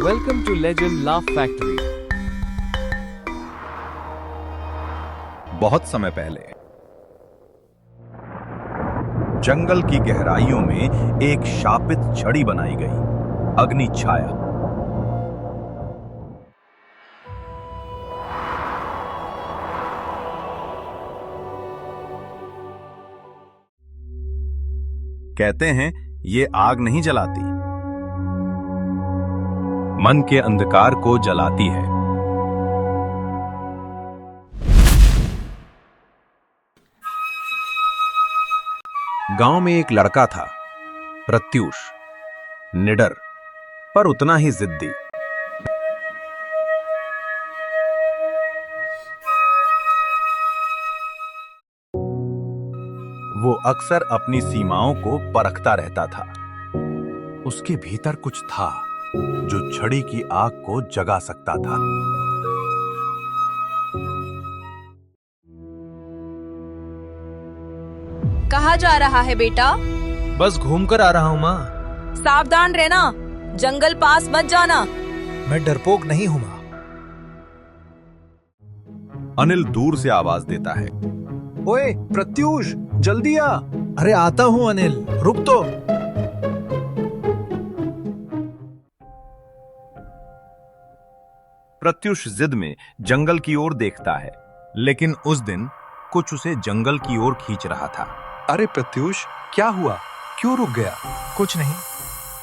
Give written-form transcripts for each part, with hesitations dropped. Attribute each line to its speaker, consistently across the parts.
Speaker 1: Welcome to Legend Laugh Factory.
Speaker 2: बहुत समय पहले जंगल की गहराइयों में एक शापित छड़ी बनाई गई, अग्नि छाया। कहते हैं ये आग नहीं जलाती, मन के अंधकार को जलाती है। गांव में एक लड़का था, प्रत्यूष, निडर पर उतना ही जिद्दी। वो अक्सर अपनी सीमाओं को परखता रहता था। उसके भीतर कुछ था जो छड़ी की आग को जगा सकता था।
Speaker 3: कहाँ जा रहा है बेटा?
Speaker 4: बस घूम कर आ रहा हूँ माँ।
Speaker 3: सावधान रहना, जंगल पास मत जाना।
Speaker 4: मैं डरपोक नहीं हूँ माँ।
Speaker 2: अनिल दूर से आवाज देता है,
Speaker 4: ओए प्रत्यूष, जल्दी आ। अरे आता हूँ अनिल, रुक तो।
Speaker 2: प्रत्यूष जिद में जंगल की ओर देखता है, लेकिन उस दिन कुछ उसे जंगल की ओर खींच रहा था।
Speaker 4: अरे प्रत्यूष, क्या हुआ? क्यों रुक गया? कुछ नहीं,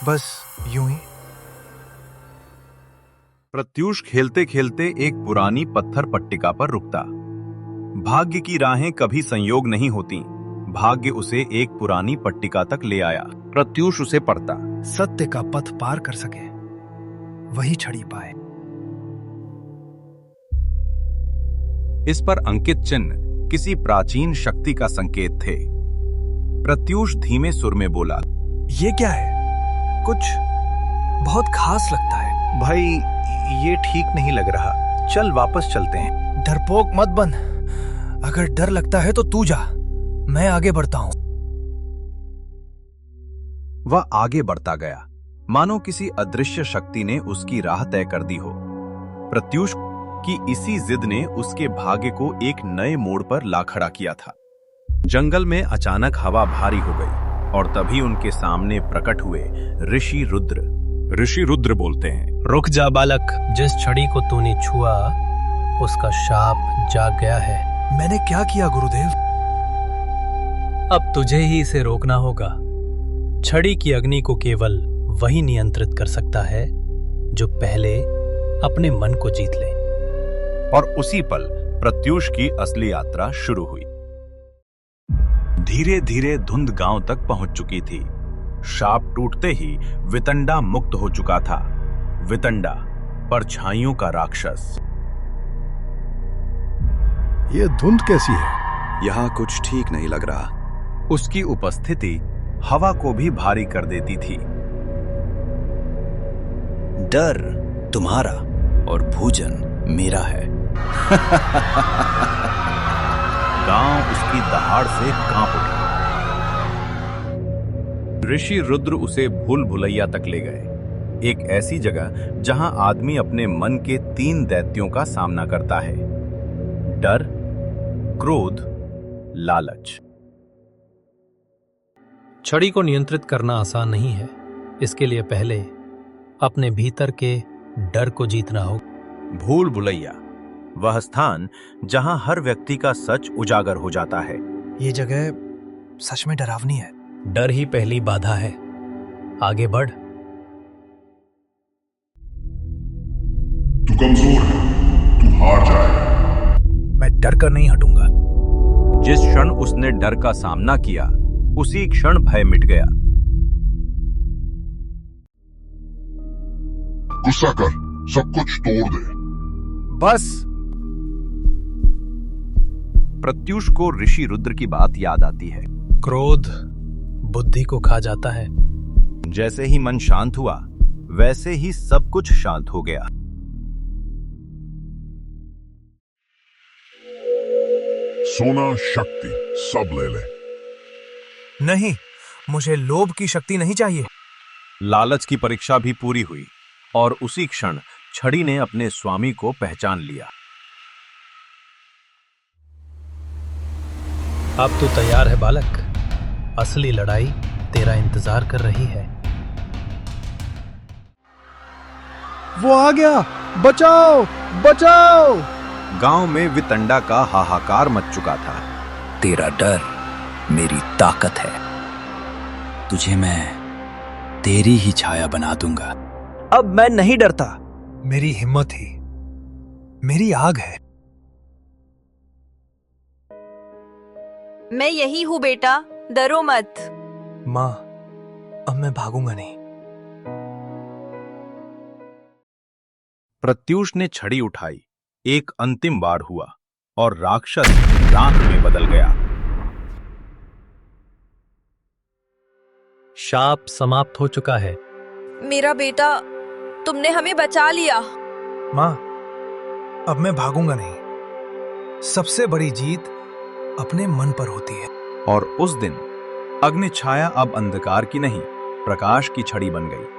Speaker 4: बस यूं ही।
Speaker 2: प्रत्यूष खेलते खेलते एक पुरानी पत्थर पट्टिका पर रुकता। भाग्य की राहें कभी संयोग नहीं होती। भाग्य उसे एक पुरानी पट्टिका तक ले आया। प्रत्यूष उसे पढ़ता।
Speaker 4: सत्य का पथ पार कर सके वही छड़ी पाए।
Speaker 2: इस पर अंकित चिन्ह किसी प्राचीन शक्ति का संकेत थे। प्रत्यूष धीमे सुर में बोला,
Speaker 4: ये क्या है? कुछ बहुत खास लगता है।
Speaker 2: भाई ये ठीक नहीं लग रहा, चल वापस चलते हैं।
Speaker 4: डरपोक मत बन। अगर डर लगता है तो तू जा, मैं आगे बढ़ता हूं।
Speaker 2: वह आगे बढ़ता गया, मानो किसी अदृश्य शक्ति ने उसकी राह तय कर दी हो। प्रत्यूष की इसी जिद ने उसके भाग्य को एक नए मोड़ पर ला खड़ा किया था। जंगल में अचानक हवा भारी हो गई और तभी उनके सामने प्रकट हुए ऋषि रुद्र। ऋषि रुद्र बोलते हैं,
Speaker 5: रुक जा बालक, जिस छड़ी को तूने छुआ उसका शाप जाग गया है।
Speaker 4: मैंने क्या किया गुरुदेव?
Speaker 5: अब तुझे ही इसे रोकना होगा। छड़ी की अग्नि को केवल वही नियंत्रित कर सकता है जो पहले अपने मन को जीत ले।
Speaker 2: और उसी पल प्रत्यूष की असली यात्रा शुरू हुई। धीरे धीरे धुंध गांव तक पहुंच चुकी थी। शाप टूटते ही वितंडा मुक्त हो चुका था। वितंडा, परछाइयों का राक्षस।
Speaker 6: ये धुंध कैसी है?
Speaker 2: यहां कुछ ठीक नहीं लग रहा। उसकी उपस्थिति हवा को भी भारी कर देती थी।
Speaker 7: डर तुम्हारा और भोजन मेरा है।
Speaker 2: गांव उसकी दहाड़ से कांप उठा। ऋषि रुद्र उसे भूल भुलैया तक ले गए, एक ऐसी जगह जहां आदमी अपने मन के 3 दैत्यों का सामना करता है: डर, क्रोध, लालच।
Speaker 5: छड़ी को नियंत्रित करना आसान नहीं है। इसके लिए पहले अपने भीतर के डर को जीतना होगा।
Speaker 2: भूल भुलैया, वह स्थान जहां हर व्यक्ति का सच उजागर हो जाता है।
Speaker 4: ये जगह सच में डरावनी है।
Speaker 5: डर ही पहली बाधा है। आगे बढ़।
Speaker 6: तू कमजोर है, तू हार जाए।
Speaker 4: मैं डर कर नहीं हटूंगा।
Speaker 2: जिस क्षण उसने डर का सामना किया, उसी क्षण भय मिट गया।
Speaker 6: गुस्सा कर, सब कुछ तोड़ दे।
Speaker 2: बस। प्रत्यूष को ऋषि रुद्र की बात याद आती है।
Speaker 5: क्रोध बुद्धि को खा जाता है।
Speaker 2: जैसे ही मन शांत हुआ, वैसे ही सब कुछ शांत हो गया।
Speaker 6: सोना, शक्ति सब ले ले।
Speaker 4: नहीं, मुझे लोभ की शक्ति नहीं चाहिए।
Speaker 2: लालच की परीक्षा भी पूरी हुई। और उसी क्षण छड़ी ने अपने स्वामी को पहचान लिया।
Speaker 5: अब तो तैयार है बालक, असली लड़ाई तेरा इंतजार कर रही है।
Speaker 4: वो आ गया, बचाओ बचाओ।
Speaker 2: गांव में वितंडा का हाहाकार मच चुका था।
Speaker 7: तेरा डर मेरी ताकत है। तुझे मैं तेरी ही छाया बना दूंगा।
Speaker 4: अब मैं नहीं डरता। मेरी हिम्मत ही मेरी आग है।
Speaker 3: मैं यही हूँ बेटा, डरो मत।
Speaker 4: माँ, अब मैं भागूंगा नहीं।
Speaker 2: प्रत्यूष ने छड़ी उठाई, एक अंतिम बार हुआ और राक्षस राख में बदल गया।
Speaker 5: शाप समाप्त हो चुका है।
Speaker 3: मेरा बेटा, तुमने हमें बचा लिया।
Speaker 4: माँ, अब मैं भागूंगा नहीं। सबसे बड़ी जीत अपने मन पर होती है।
Speaker 2: और उस दिन अग्नि छाया अब अंधकार की नहीं, प्रकाश की छड़ी बन गई।